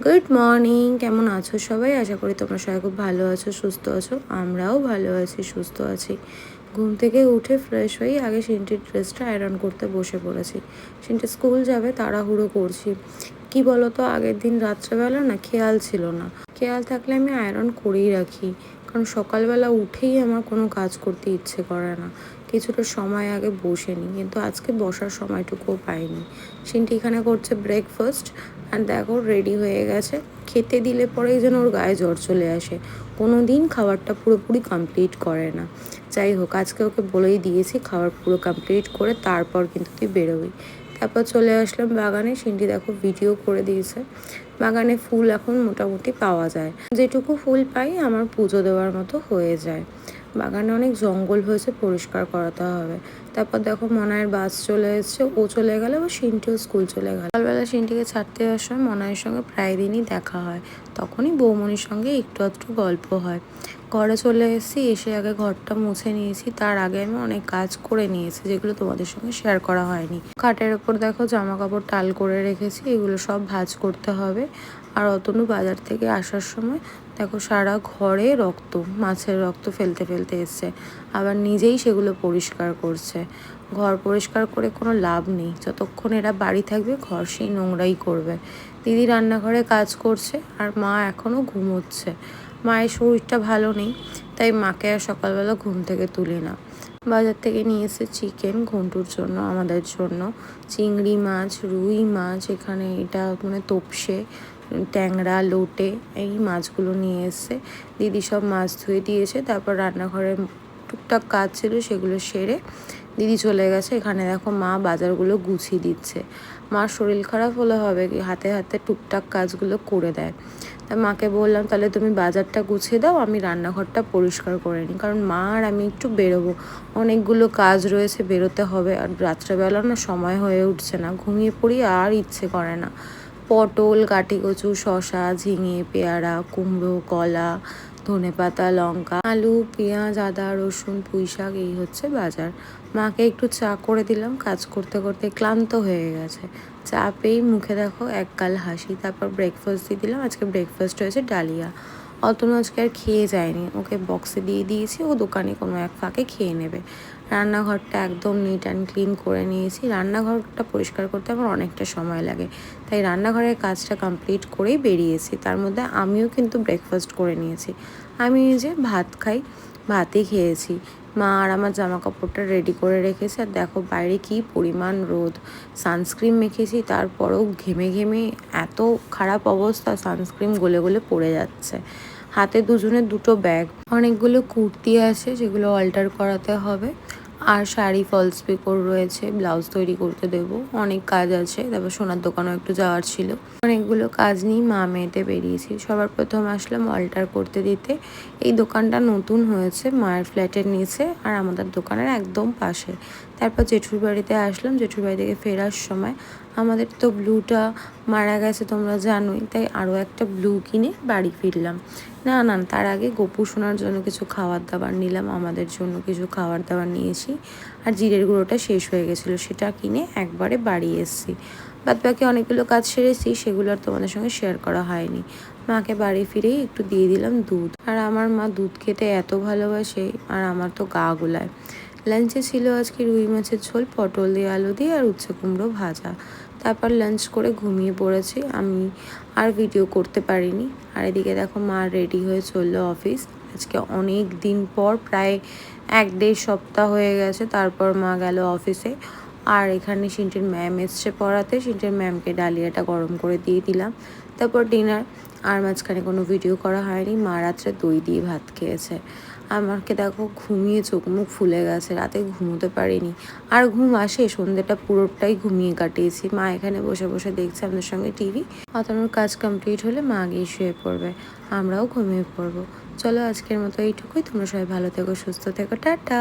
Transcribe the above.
Good morning, কেমন আছো সবাই? আশা করি তোমরা সবাই খুব ভালো আছো, সুস্থ আছো। আমরাও ভালো আছি, সুস্থ আছি। ঘুম থেকে উঠে ফ্রেশ হয়ে আগে সিন্টির ড্রেসটা আয়রন করতে বসে পড়েছি। সিন্টি স্কুল যাবে, তাড়াহুড়ো করছি। কি বলতো, আগের দিন রাত্রেবেলা না খেয়াল ছিল না। খেয়াল থাকলে আমি আয়রন করেই রাখি, কারণ সকালবেলা উঠেই আমার কোনো কাজ করতে ইচ্ছে করে না। কিছুটা সময় আগে বসে নিই, কিন্তু আজকে বসার সময়টুকুও পাইনি। সিন্টি এখানে করছে ব্রেকফাস্ট, আর দেখো রেডি হয়ে গেছে। খেতে দিলে পরেই যেন ওর গায়ে জ্বর চলে আসে, কোনো দিন খাবারটা পুরোপুরি কমপ্লিট করে না। যাই হোক, আজকে ওকে বলেই দিয়েছি খাবার পুরো কমপ্লিট করে তারপর কিন্তু তুই বেরোবি। তারপর চলে আসলাম বাগানে। সিন্টি দেখো ভিডিও করে দিয়েছে। বাগানে ফুল এখন মোটামুটি পাওয়া যায়, যেটুকু ফুল পাই আমার পুজো দেওয়ার মতো হয়ে যায়। বাগানে অনেক জঙ্গল হয়েছে, পরিষ্কার করাতে হবে। তারপর দেখো মনায়ের বাস চলে এসছে, ও চলে গেলে ও সিন্টিও স্কুল চলে গেল। সকালবেলা সিন্টিকে ছাড়তে যাওয়ার সময় মনায়ের সঙ্গে প্রায় দিনই দেখা হয়, তখনই বৌমনির সঙ্গে একটু আধটু গল্প হয়। ঘরে চলে এসেছি, এসে আগে ঘরটা মুছে নিয়েছি। তার আগে আমি অনেক কাজ করে নিয়েছি, যেগুলো তোমাদের সঙ্গে শেয়ার করা হয়নি। খাটের ওপর দেখো জামা কাপড় টাল করে রেখেছি, এগুলো সব ভাঁজ করতে হবে। আর অতনু বাজার থেকে আসার সময় দেখো সারা ঘরে রক্ত, মাছের রক্ত ফেলতে ফেলতে এসছে, আবার নিজেই সেগুলো পরিষ্কার করছে। ঘর পরিষ্কার করে কোনো লাভ নেই, যতক্ষণ এরা বাড়ি থাকবে ঘর সেই নোংরাই করবে। দিদি রান্নাঘরে কাজ করছে, আর মা এখনও ঘুমোচ্ছে। মায়ের শরীরটা ভালো নেই, তাই মাকে আর সকালবেলা ঘুম থেকে তুলি না। বাজার থেকে নিয়ে এসে চিকেন ঘন্টুর জন্য, আমাদের জন্য চিংড়ি মাছ, রুই মাছ, এখানে এটা মানে তোপসে, ট্যাংরা, লোটে, এই মাছগুলো নিয়ে এসছে। দিদি সব মাছ ধুয়ে দিয়েছে। তারপর রান্নাঘরে টুকটাক কাজ ছিল, সেগুলো সেরে দিদি চলে গেছে। এখানে দেখো মা বাজারগুলো গুছিয়ে দিচ্ছে। মার শরীর খারাপ হলে হবে কি, হাতে হাতে টুকটাক কাজগুলো করে দেয়। তা মাকে বললাম, তাহলে তুমি বাজারটা গুছিয়ে দাও, আমি রান্নাঘরটা পরিষ্কার করে নিই, কারণ মা আর আমি একটু বেরোবো, অনেকগুলো কাজ রয়েছে, বেরোতে হবে। আর রাত্রেবেলা না সময় হয়ে উঠছে না, ঘুমিয়ে পড়ি, আর ইচ্ছে করে না। পটল, কাঠিকচু, শসা, ঝিঙে, পেয়ারা, কুমড়ো, কলা, ধনেপাতা, লঙ্কা, আলু, পেঁয়াজ, আদা, রসুন, পুঁই শাক, এই হচ্ছে বাজার। মাকে একটু চা করে দিলাম, কাজ করতে করতে ক্লান্ত হয়ে গেছে। চা পেয়েই মুখে দেখো একগাল হাসি। তারপর ব্রেকফাস্ট দিয়ে দিলাম। আজকে ব্রেকফাস্ট হয়েছে ডালিয়া। অতনু আজকে আর খেয়ে যায়নি, ওকে বক্সে দিয়ে দিয়েছি, ও দোকানে কোনো এক ফাঁকে খেয়ে নেবে। রান্নাঘরটা একদম নিট অ্যান্ড ক্লিন করে নিয়েছি। রান্নাঘরটা পরিষ্কার করতে আমার অনেকটা সময় লাগে, তাই রান্নাঘরের কাজটা কমপ্লিট করেই বেরিয়েছি। তার মধ্যে আমিও কিন্তু ব্রেকফাস্ট করে নিয়েছি। আমি যে ভাত খাই, ভাতই খেয়েছি। মা আর আমার জামা কাপড়টা রেডি করে রেখেছে। আর দেখো বাইরে কি পরিমাণ রোদ, সানস্ক্রিন মেখেছি, তারপরেও ঘেমে ঘেমে এত খারাপ অবস্থা, সানস্ক্রিন গলে গলে পড়ে যাচ্ছে। হাতে দুজনের দুটো ব্যাগ, অনেকগুলো কুর্তি আছে যেগুলো অল্টার করাতে হবে, আর শাড়ি ফলস পিকোর রয়েছে, ব্লাউজ তৈরি করতে দেবো, অনেক কাজ আছে। তারপর সোনার দোকানেও একটু যাওয়ার ছিল। অনেকগুলো কাজ নিয়ে মা মেয়েতে বেরিয়েছি। সবার প্রথম আসলাম অল্টার করতে দিতে। এই দোকানটা নতুন হয়েছে মায়ের ফ্ল্যাটের নিচে, আর আমাদের দোকানের একদম পাশে। তারপর জেঠুর বাড়িতে আসলাম। জেঠুর বাড়ি থেকে ফেরার সময় আমাদের তো ব্লুটা মারা গেছে, তোমরা জানোই, তাই আরও একটা ব্লু কিনে বাড়ি ফিরলাম। না না, তার আগে গোপু সোনার জন্য কিছু খাবার দাবার নিলাম, আমাদের জন্য কিছু খাবার দাবার নিয়েছি। আর জিরের গুঁড়োটা শেষ হয়ে গেছিলো, সেটা কিনে একবারে বাড়ি এসেছি। বাদ বাকি অনেকগুলো কাজ সেরেছি, সেগুলো আর তোমাদের সঙ্গে শেয়ার করা হয়নি। মাকে বাড়ি ফিরেই একটু দিয়ে দিলাম দুধ, আর আমার মা দুধ খেতে এত ভালোবাসে, আর আমার তো গা গোলায়। লাঞ্চে ছিল আজকে রুই মাছের ঝোল, পটল দিয়ে, আলু দিয়ে, আর উচ্ছে কুমড়ো ভাজা। তারপর লাঞ্চ করে ঘুমিয়ে পড়েছি আমি, আর ভিডিও করতে পারিনি। আর এদিকে দেখো মা রেডি হয়ে চললো অফিস। আজকে অনেক দিন পর, প্রায় 1-1.5 সপ্তাহ হয়ে গেছে, তারপর মা গেল অফিসে। আর এখানে সিন্টির ম্যাম এসছে পড়াতে, সিন্টির ম্যামকে ডালিয়াটা গরম করে দিয়ে দিলাম। তারপর ডিনার। আর মাঝখানে কোনো ভিডিও করা হয়নি। মা রাত্রে দই দিয়ে ভাত খেয়েছে। আমাকে দেখো ঘুমিয়ে চোখ মুখ ফুলে গেছে, রাতে ঘুমোতে পারিনি। আর ঘুম আসে, সন্ধ্যেটা পুরোটাই ঘুমিয়ে কাটিয়েছি। মা এখানে বসে বসে দেখছে আমাদের সঙ্গে টিভি। অতনুর কাজ কমপ্লিট হলে মা গিয়ে শুয়ে পড়বে, আমরাও ঘুমিয়ে পড়বো। চলো আজকের মতো এইটুকুই। তোমরা সবাই ভালো থেকো, সুস্থ থেকো, টাটা।